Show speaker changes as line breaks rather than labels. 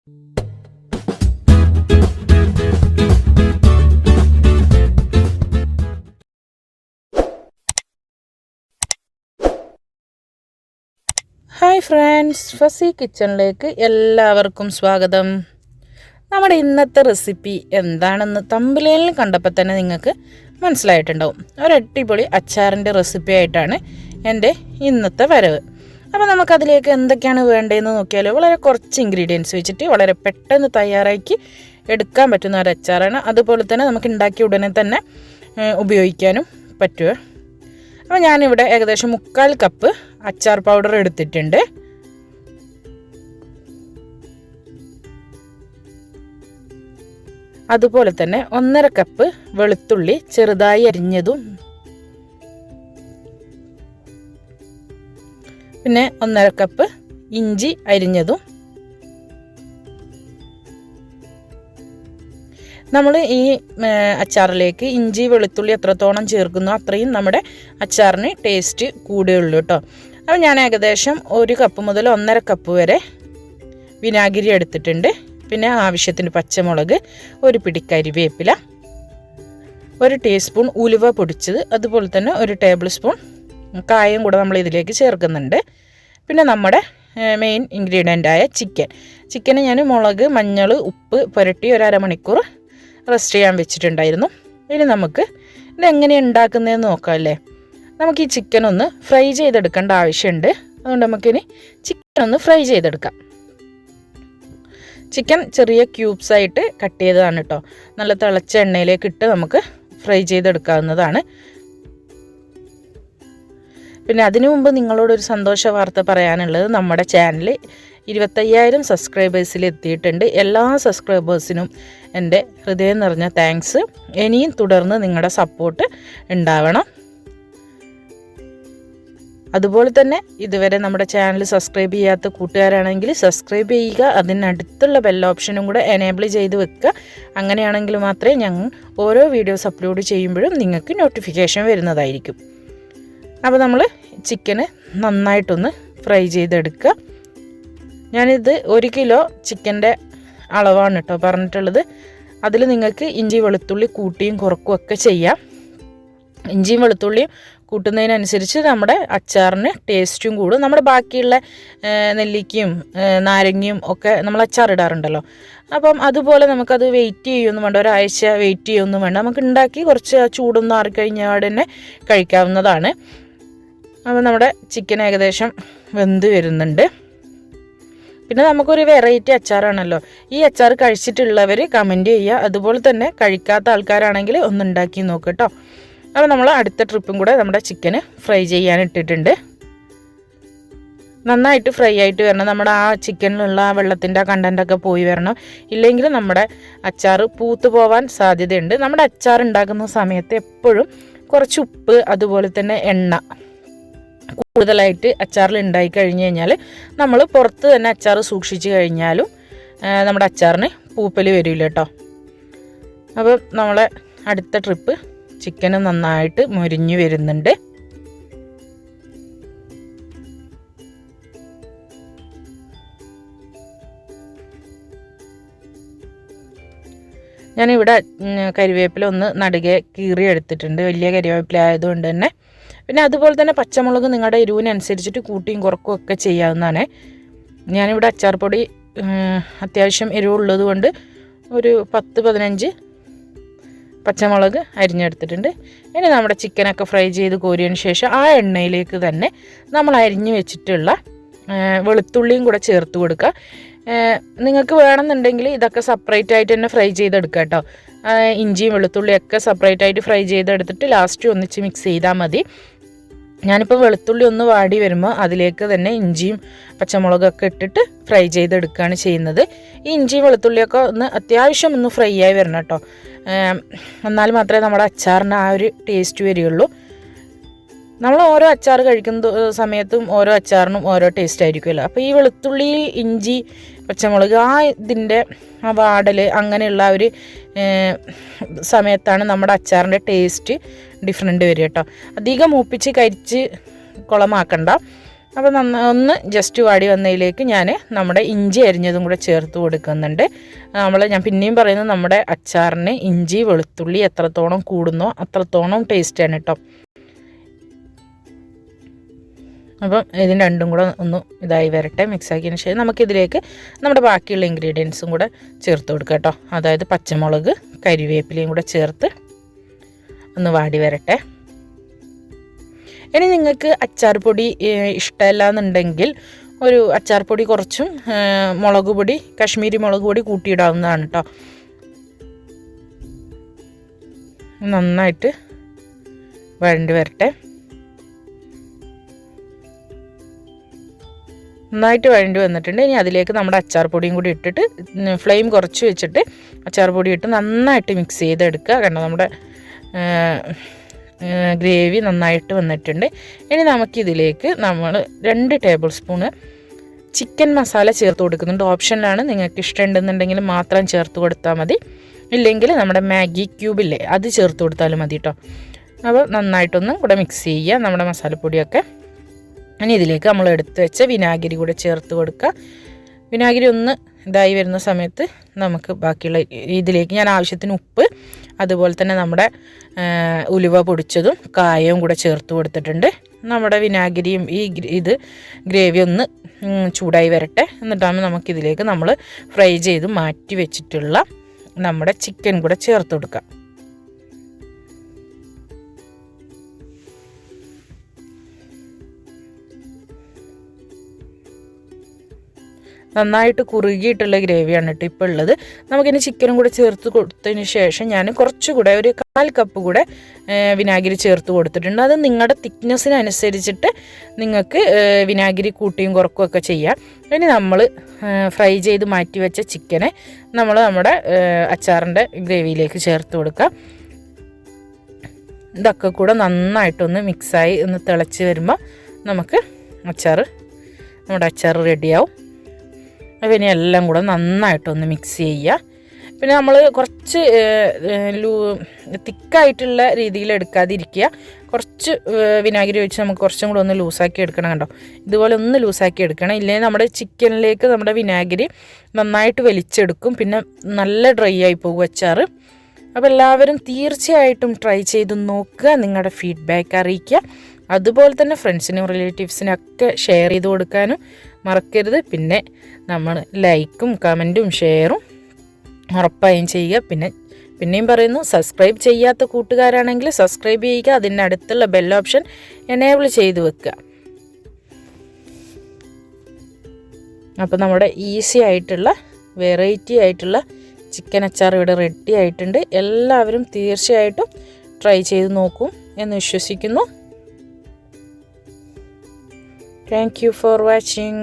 Hi friends, fuzzy കിച്ചണിലേക്ക് എല്ലാവർക്കും സ്വാഗതം. നമ്മുടെ ഇന്നത്തെ റെസിപ്പി എന്താണെന്ന് തമ്പനയിലിൽ കണ്ടപ്പോൾ തന്നെ നിങ്ങൾക്ക് മനസ്സിലായിട്ടുണ്ടാവും. ഒരു അടിപൊളി അച്ചാറിൻ്റെ റെസിപ്പി ആയിട്ടാണ് എൻ്റെ ഇന്നത്തെ വരവ്. അപ്പോൾ നമുക്കതിലേക്ക് എന്തൊക്കെയാണ് വേണ്ടതെന്ന് നോക്കിയാൽ വളരെ കുറച്ച് ഇൻഗ്രീഡിയൻസ് വെച്ചിട്ട് വളരെ പെട്ടെന്ന് തയ്യാറാക്കി എടുക്കാൻ പറ്റുന്ന ഒരു അച്ചാറാണ്. അതുപോലെ തന്നെ നമുക്ക് ഉണ്ടാക്കിയ ഉടനെ തന്നെ ഉപയോഗിക്കാനും പറ്റുക. അപ്പോൾ ഞാനിവിടെ ഏകദേശം 3/4 കപ്പ് അച്ചാർ പൗഡർ എടുത്തിട്ടുണ്ട്. അതുപോലെ തന്നെ 1.5 കപ്പ് വെളുത്തുള്ളി ചെറുതായി അരിഞ്ഞതും, പിന്നെ 1.5 കപ്പ് ഇഞ്ചി അരിഞ്ഞതും. നമ്മൾ ഈ അച്ചാറിലേക്ക് ഇഞ്ചി വെളുത്തുള്ളി എത്രത്തോളം ചേർക്കുന്നു അത്രയും നമ്മുടെ അച്ചാറിന് ടേസ്റ്റ് കൂടുകയുള്ളൂ കേട്ടോ. അപ്പോൾ ഞാൻ ഏകദേശം 1 കപ്പ് മുതൽ 1.5 കപ്പ് വരെ വിനാഗിരി എടുത്തിട്ടുണ്ട്. പിന്നെ ആവശ്യത്തിന് പച്ചമുളക്, ഒരു പിടി കരിവേപ്പില, 1 ടീസ്പൂൺ ഉലുവ പൊടിച്ചത്, അതുപോലെ തന്നെ 1 ടേബിൾ സ്പൂൺ കായം കൂടെ നമ്മൾ ഇതിലേക്ക് ചേർക്കുന്നുണ്ട്. പിന്നെ നമ്മുടെ മെയിൻ ഇൻഗ്രീഡിയൻ്റായ ചിക്കന് ഞാൻ മുളക്, മഞ്ഞൾ, ഉപ്പ് പുരട്ടി 1 അരമണിക്കൂർ റെസ്റ്റ് ചെയ്യാൻ വെച്ചിട്ടുണ്ടായിരുന്നു. ഇനി നമുക്ക് ഇതെങ്ങനെയാണ് ഉണ്ടാക്കുന്നതെന്ന് നോക്കാം അല്ലേ. നമുക്ക് ഈ ചിക്കൻ ഒന്ന് ഫ്രൈ ചെയ്തെടുക്കേണ്ട ആവശ്യമുണ്ട്. അതുകൊണ്ട് നമുക്കിനി ചിക്കൻ ഒന്ന് ഫ്രൈ ചെയ്തെടുക്കാം. ചിക്കൻ ചെറിയ ക്യൂബ്സായിട്ട് കട്ട് ചെയ്തതാണ് കേട്ടോ. നല്ല തിളച്ച എണ്ണയിലേക്ക് ഇട്ട് നമുക്ക് ഫ്രൈ ചെയ്തെടുക്കാവുന്നതാണ്. പിന്നെ അതിനു മുമ്പ് നിങ്ങളോടൊരു സന്തോഷ വാർത്ത പറയാനുള്ളത്, നമ്മുടെ ചാനൽ 25,000 സബ്സ്ക്രൈബേഴ്സിൽ എത്തിയിട്ടുണ്ട്. എല്ലാ സബ്സ്ക്രൈബേഴ്സിനും എൻ്റെ ഹൃദയം നിറഞ്ഞ താങ്ക്സ്. ഇനിയും തുടർന്ന് നിങ്ങളുടെ സപ്പോർട്ട് ഉണ്ടാവണം. അതുപോലെ തന്നെ ഇതുവരെ നമ്മുടെ ചാനൽ സബ്സ്ക്രൈബ് ചെയ്യാത്ത കൂട്ടുകാരാണെങ്കിൽ സബ്സ്ക്രൈബ് ചെയ്യുക. അതിനടുത്തുള്ള ബെൽ ഓപ്ഷനും കൂടെ എനേബിൾ ചെയ്ത് വെക്കുക. അങ്ങനെയാണെങ്കിൽ മാത്രമേ ഞങ്ങൾ ഓരോ വീഡിയോസ് അപ്ലോഡ് ചെയ്യുമ്പോഴും നിങ്ങൾക്ക് നോട്ടിഫിക്കേഷൻ വരുന്നതായിരിക്കും. അപ്പോൾ നമ്മൾ ചിക്കന് നന്നായിട്ടൊന്ന് ഫ്രൈ ചെയ്തെടുക്കുക. ഞാനിത് 1 കിലോ ചിക്കൻ്റെ അളവാണ് കേട്ടോ പറഞ്ഞിട്ടുള്ളത്. അതിൽ നിങ്ങൾക്ക് ഇഞ്ചി വെളുത്തുള്ളി കൂട്ടിയും കുറക്കും ഒക്കെ ചെയ്യാം. ഇഞ്ചിയും വെളുത്തുള്ളിയും കൂട്ടുന്നതിനനുസരിച്ച് നമ്മുടെ അച്ചാറിന് ടേസ്റ്റും കൂടും. നമ്മുടെ ബാക്കിയുള്ള നെല്ലിക്കയും നാരങ്ങയും ഒക്കെ നമ്മൾ അച്ചാറിടാറുണ്ടല്ലോ. അപ്പം അതുപോലെ നമുക്കത് വെയിറ്റ് ചെയ്യൊന്നും വേണ്ട, ഒരാഴ്ച വെയിറ്റ് ചെയ്യൊന്നും വേണ്ട. നമുക്ക് ഉണ്ടാക്കി കുറച്ച് ചൂടൊന്നും ആറിക്കഴിഞ്ഞാൽ തന്നെ കഴിക്കാവുന്നതാണ്. അപ്പോൾ നമ്മുടെ ചിക്കൻ ഏകദേശം വെന്ത് വരുന്നുണ്ട്. പിന്നെ നമുക്കൊരു വെറൈറ്റി അച്ചാറാണല്ലോ. ഈ അച്ചാർ കഴിച്ചിട്ടുള്ളവർ കമൻറ്റ് ചെയ്യുക. അതുപോലെ തന്നെ കഴിക്കാത്ത ആൾക്കാരാണെങ്കിൽ ഒന്ന് ഉണ്ടാക്കി നോക്കുക കേട്ടോ. അപ്പോൾ നമ്മൾ അടുത്ത ട്രിപ്പും കൂടെ നമ്മുടെ ചിക്കന് ഫ്രൈ ചെയ്യാനിട്ടിട്ടുണ്ട്. നന്നായിട്ട് ഫ്രൈ ആയിട്ട് വരണം. നമ്മുടെ ആ ചിക്കനിലുള്ള ആ വെള്ളത്തിൻ്റെ ആ കണ്ടൻറ്റൊക്കെ പോയി വരണം. ഇല്ലെങ്കിൽ നമ്മുടെ അച്ചാർ പൂത്തു പോവാൻ സാധ്യതയുണ്ട്. നമ്മുടെ അച്ചാർ ഉണ്ടാക്കുന്ന സമയത്ത് എപ്പോഴും കുറച്ച് ഉപ്പ്, അതുപോലെ തന്നെ എണ്ണ കൂടുതലായിട്ട് അച്ചാറിൽ ഉണ്ടായി കഴിഞ്ഞ് കഴിഞ്ഞാൽ നമ്മൾ പുറത്ത് തന്നെ അച്ചാർ സൂക്ഷിച്ച് കഴിഞ്ഞാലും നമ്മുടെ അച്ചാറിന് പൂപ്പൽ വരില്ല കേട്ടോ. അപ്പോൾ നമ്മളെ അടുത്ത ട്രിപ്പ് ചിക്കന് നന്നായിട്ട് മൊരിഞ്ഞ് വരുന്നുണ്ട്. ഞാനിവിടെ കരിവേപ്പില ഒന്ന് നടുകെ കീറി എടുത്തിട്ടുണ്ട്, വലിയ കരിവേപ്പില ആയതുകൊണ്ട് തന്നെ. പിന്നെ അതുപോലെ തന്നെ പച്ചമുളക് നിങ്ങളുടെ എരിവിനനുസരിച്ചിട്ട് കൂട്ടിയും കുറക്കും ഒക്കെ ചെയ്യാവുന്നതാണ്. ഞാനിവിടെ അച്ചാർ പൊടി അത്യാവശ്യം എരിവുള്ളത് കൊണ്ട് ഒരു 10-15 പച്ചമുളക് അരിഞ്ഞെടുത്തിട്ടുണ്ട്. ഇനി നമ്മുടെ ചിക്കനൊക്കെ ഫ്രൈ ചെയ്ത് കോരിയതിന് ശേഷം ആ എണ്ണയിലേക്ക് തന്നെ നമ്മൾ അരിഞ്ഞു വെച്ചിട്ടുള്ള വെളുത്തുള്ളിയും കൂടെ ചേർത്ത് കൊടുക്കുക. നിങ്ങൾക്ക് വേണമെന്നുണ്ടെങ്കിൽ ഇതൊക്കെ സെപ്പറേറ്റ് ആയിട്ട് തന്നെ ഫ്രൈ ചെയ്തെടുക്കുക കേട്ടോ. ഇഞ്ചിയും വെളുത്തുള്ളിയൊക്കെ സെപ്പറേറ്റ് ആയിട്ട് ഫ്രൈ ചെയ്തെടുത്തിട്ട് ലാസ്റ്റ് ഒന്നിച്ച് മിക്സ് ചെയ്താൽ മതി. ഞാനിപ്പോൾ വെളുത്തുള്ളി ഒന്ന് വാടി വരുമ്പോൾ അതിലേക്ക് തന്നെ ഇഞ്ചിയും പച്ചമുളകൊക്കെ ഇട്ടിട്ട് ഫ്രൈ ചെയ്തെടുക്കുകയാണ് ചെയ്യുന്നത്. ഈ ഇഞ്ചിയും വെളുത്തുള്ളിയൊക്കെ ഒന്ന് അത്യാവശ്യം ഒന്ന് ഫ്രൈ ആയി വരണം കേട്ടോ. എന്നാൽ മാത്രമേ നമ്മുടെ അച്ചാറിന് ആ ഒരു ടേസ്റ്റ് വരികയുള്ളൂ. നമ്മൾ ഓരോ അച്ചാർ കഴിക്കുന്ന സമയത്തും ഓരോ അച്ചാറിനും ഓരോ ടേസ്റ്റ് ആയിരിക്കുമല്ലോ. അപ്പോൾ ഈ വെളുത്തുള്ളി, ഇഞ്ചി, പച്ചമുളക് ഇതിൻ്റെ ആ വാടൽ അങ്ങനെയുള്ള ആ ഒരു സമയത്താണ് നമ്മുടെ അച്ചാറിൻ്റെ ടേസ്റ്റ് ഡിഫറെൻ്റ് വരിക കേട്ടോ. അധികം മൂപ്പിച്ച് കരിച്ച് കുളമാക്കണ്ട. അപ്പോൾ ഒന്ന് ജസ്റ്റ് വാടി വന്നതിലേക്ക് ഞാൻ നമ്മുടെ ഇഞ്ചി അരിഞ്ഞതും കൂടെ ചേർത്ത് കൊടുക്കുന്നുണ്ട്. ഞാൻ പിന്നെയും പറയുന്നത് നമ്മുടെ അച്ചാറിന് ഇഞ്ചി വെളുത്തുള്ളി എത്രത്തോളം കൂടുന്നോ അത്രത്തോളം ടേസ്റ്റാണ് കേട്ടോ. അപ്പം ഇതിന് രണ്ടും കൂടെ ഒന്ന് ഇതായി വരട്ടെ. മിക്സാക്കിയതിന് ശേഷം നമുക്കിതിലേക്ക് നമ്മുടെ ബാക്കിയുള്ള ഇൻഗ്രീഡിയൻസും കൂടെ ചേർത്ത് കൊടുക്കുക കേട്ടോ. അതായത് പച്ചമുളക് കരിവേപ്പിലയും കൂടെ ചേർത്ത് ഒന്ന് വാടി വരട്ടെ. ഇനി നിങ്ങൾക്ക് അച്ചാർ പൊടി ഇഷ്ടമല്ല എന്നുണ്ടെങ്കിൽ ഒരു അച്ചാർ പൊടി കുറച്ചും മുളക് പൊടി കാശ്മീരി മുളക് പൊടി കൂട്ടിയിടാവുന്നതാണ് കേട്ടോ. നന്നായിട്ട് വഴണ്ടി വരട്ടെ. നന്നായിട്ട് വഴണ്ടി വന്നിട്ടുണ്ട്. ഇനി അതിലേക്ക് നമ്മുടെ അച്ചാർ പൊടിയും കൂടി ഇട്ടിട്ട് ഫ്ലെയിം കുറച്ച് വെച്ചിട്ട് അച്ചാർ പൊടി ഇട്ട് നന്നായിട്ട് മിക്സ് ചെയ്തെടുക്കുക. കാരണം നമ്മുടെ ഗ്രേവി നന്നായിട്ട് വന്നിട്ടുണ്ട്. ഇനി നമുക്കിതിലേക്ക് നമ്മൾ 2 ടേബിൾ സ്പൂണ് ചിക്കൻ മസാല ചേർത്ത് കൊടുക്കുന്നുണ്ട്. ഓപ്ഷനിലാണ്, നിങ്ങൾക്ക് ഇഷ്ടമുണ്ടെന്നുണ്ടെങ്കിൽ മാത്രം ചേർത്ത് കൊടുത്താൽ മതി. ഇല്ലെങ്കിൽ നമ്മുടെ മാഗി ക്യൂബില്ലേ അത് ചേർത്ത് കൊടുത്താലും മതി കേട്ടോ. അപ്പോൾ നന്നായിട്ടൊന്നും കൂടെ മിക്സ് ചെയ്യുക നമ്മുടെ മസാലപ്പൊടിയൊക്കെ. ഇനി ഇതിലേക്ക് നമ്മൾ എടുത്ത് വെച്ച വിനാഗിരി കൂടെ ചേർത്ത് കൊടുക്കുക. വിനാഗിരി ഒന്ന് ഇതായി വരുന്ന സമയത്ത് നമുക്ക് ബാക്കിയുള്ള ഇതിലേക്ക് ഞാൻ ആവശ്യത്തിന് ഉപ്പ്, അതുപോലെ തന്നെ നമ്മുടെ ഉലുവ പൊടിച്ചതും കായവും കൂടെ ചേർത്ത് കൊടുത്തിട്ടുണ്ട്. നമ്മുടെ വിനാഗിരിയും ഇത് ഗ്രേവി ഒന്ന് ചൂടായി വരട്ടെ. എന്നിട്ടാകുമ്പോൾ നമുക്കിതിലേക്ക് നമ്മൾ ഫ്രൈ ചെയ്ത് മാറ്റി വെച്ചിട്ടുള്ള നമ്മുടെ ചിക്കൻ കൂടെ ചേർത്ത് കൊടുക്കാം. നന്നായിട്ട് കുറുകിയിട്ടുള്ള ഗ്രേവിയാണ് കേട്ടോ ഇപ്പോൾ ഉള്ളത്. നമുക്കിനി ചിക്കനും കൂടെ ചേർത്ത് കൊടുത്തതിന് ശേഷം ഞാൻ കുറച്ചുകൂടെ ഒരു 1/4 കപ്പ് കൂടെ വിനാഗിരി ചേർത്ത് കൊടുത്തിട്ടുണ്ട്. അത് നിങ്ങളുടെ തിക്നെസ്സിനനുസരിച്ചിട്ട് നിങ്ങൾക്ക് വിനാഗിരി കൂട്ടിയും കുറക്കുകയൊക്കെ ചെയ്യാം. ഇനി നമ്മൾ ഫ്രൈ ചെയ്ത് മാറ്റി വെച്ച ചിക്കനെ നമ്മുടെ അച്ചാറിൻ്റെ ഗ്രേവിയിലേക്ക് ചേർത്ത് കൊടുക്കാം. ഇതൊക്കെ കൂടെ നന്നായിട്ടൊന്ന് മിക്സായി ഒന്ന് തിളച്ച് വരുമ്പോൾ നമുക്ക് നമ്മുടെ അച്ചാർ റെഡിയാവും. അപ്പോൾ ഇനി എല്ലാം കൂടെ നന്നായിട്ടൊന്ന് മിക്സ് ചെയ്യുക. പിന്നെ നമ്മൾ കുറച്ച് തിക്കായിട്ടുള്ള രീതിയിൽ എടുക്കാതിരിക്കുക. കുറച്ച് വിനാഗിരി ഒഴിച്ച് നമുക്ക് കുറച്ചും കൂടെ ഒന്ന് ലൂസാക്കി എടുക്കണം. കണ്ടോ, ഇതുപോലെ ഒന്ന് ലൂസാക്കി എടുക്കണം. ഇല്ലെങ്കിൽ നമ്മുടെ ചിക്കനിലേക്ക് നമ്മുടെ വിനാഗിരി നന്നായിട്ട് വലിച്ചെടുക്കും. പിന്നെ നല്ല ഡ്രൈ ആയി പോകും അച്ചാർ. അപ്പോൾ എല്ലാവരും തീർച്ചയായിട്ടും ട്രൈ ചെയ്ത് നോക്കുക, നിങ്ങളുടെ ഫീഡ്ബാക്ക് അറിയിക്കുക. അതുപോലെ തന്നെ ഫ്രണ്ട്സിനും റിലേറ്റീവ്സിനൊക്കെ ഷെയർ ചെയ്ത് കൊടുക്കാനും മറക്കരുത്. പിന്നെ നമ്മൾ ലൈക്കും കമൻറ്റും ഷെയറും ഉറപ്പായും ചെയ്യുക. പിന്നെയും പറയുന്നു, സബ്സ്ക്രൈബ് ചെയ്യാത്ത കൂട്ടുകാരാണെങ്കിൽ സബ്സ്ക്രൈബ് ചെയ്യുക. അതിൻ്റെ അടുത്തുള്ള ബെൽ ഓപ്ഷൻ എനേബിൾ ചെയ്ത് വെക്കുക. അപ്പോൾ നമ്മുടെ ഈസി ആയിട്ടുള്ള വെറൈറ്റി ആയിട്ടുള്ള ചിക്കൻ അച്ചാർ ഇവിടെ റെഡി ആയിട്ടുണ്ട്. എല്ലാവരും തീർച്ചയായിട്ടും ട്രൈ ചെയ്ത് നോക്കും എന്ന് വിശ്വസിക്കുന്നു. Thank you for watching.